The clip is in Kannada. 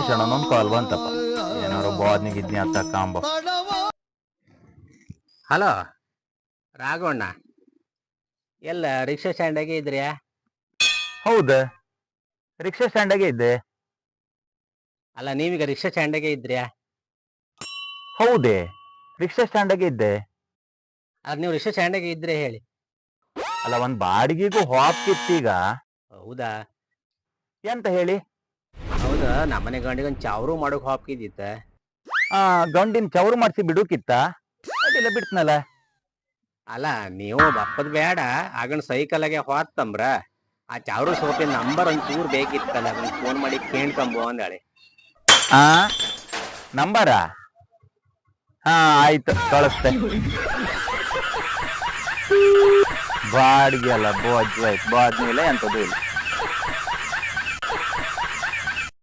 ರಮೇಶ್ ಅಣ್ಣನೊಂದು ಕಾಲ್ ಬಂತಪ್ಪ, ಏನಾರು ಬಾದ್ನಿಗಿದ್ನಿ ಅಂತ ಕಾಂಬ. ಹಲೋ ರಾಘವಣ್ಣ, ಎಲ್ಲ ರಿಕ್ಷಾ ಸ್ಟ್ಯಾಂಡಾಗೆ ಇದ್ರ್ಯಾ? ಹೌದ, ರಿಕ್ಷಾ ಸ್ಟ್ಯಾಂಡಾಗೆ ಇದ್ದೆ. ಅಲ್ಲ, ನೀವೀಗ ರಿಕ್ಷಾ ಸ್ಟ್ಯಾಂಡಾಗೆ ಇದ್ರ್ಯಾ? ಹೌದೇ, ರಿಕ್ಷಾ ಸ್ಟ್ಯಾಂಡಾಗೆ ಇದ್ದೆ. ಅದು ನೀವು ರಿಕ್ಷಾ ಸ್ಟ್ಯಾಂಡಾಗೆ ಇದ್ರೆ ಹೇಳಿ. ಅಲ್ಲ, ಒಂದ್ ಬಾಡಿಗೆಗೂ ಹಾಪ್ಕಿತ್ತೀಗ. ಹೌದಾ? ಎಂತ ಹೇಳಿ? ಹೌದಾ, ನಮ್ಮನೆ ಗಂಡಿಗೆ ಒಂದು ಚಾವ್ರು ಮಾಡೋಕೆ ಹಾಕಿದ್ದಿತ್ತ. ಗಂಡಿನ ಚೌರು ಮಾಡಿಸಿ ಬಿಡುಕಿತ್ತ, ಅಡ್ಡಿಲ್ಲ ಬಿಡ್ತನಲ್ಲ. ಅಲ್ಲ, ನೀವು ಬಪ್ಪದ್ ಬೇಡ, ಆಗಣ ಸೈಕಲ್ಗೆ ಹೋತ್ತಂಬ್ರ ಆ ಚಾವ್ರು ಸೋಪಿನ ನಂಬರ್ ಒಂಚೂರು ಬೇಕಿತ್ತಲ್ಲ, ಅದನ್ನ ಫೋನ್ ಮಾಡಿ ಕೇಳ್ಕಂಬೋ ಅಂದಾಳೆ. ನಂಬರಾ? ಆಯ್ತು, ಕಳಿಸ್ತೆ. ಬಾಡಿಗೆ ಅಲ್ಲ, ಬೋಜ್ಜು ಆಯ್ತು, ಬಾದ್ನಿ ಇಲ್ಲ ಎಂತದ್ದು ಇಲ್ಲ.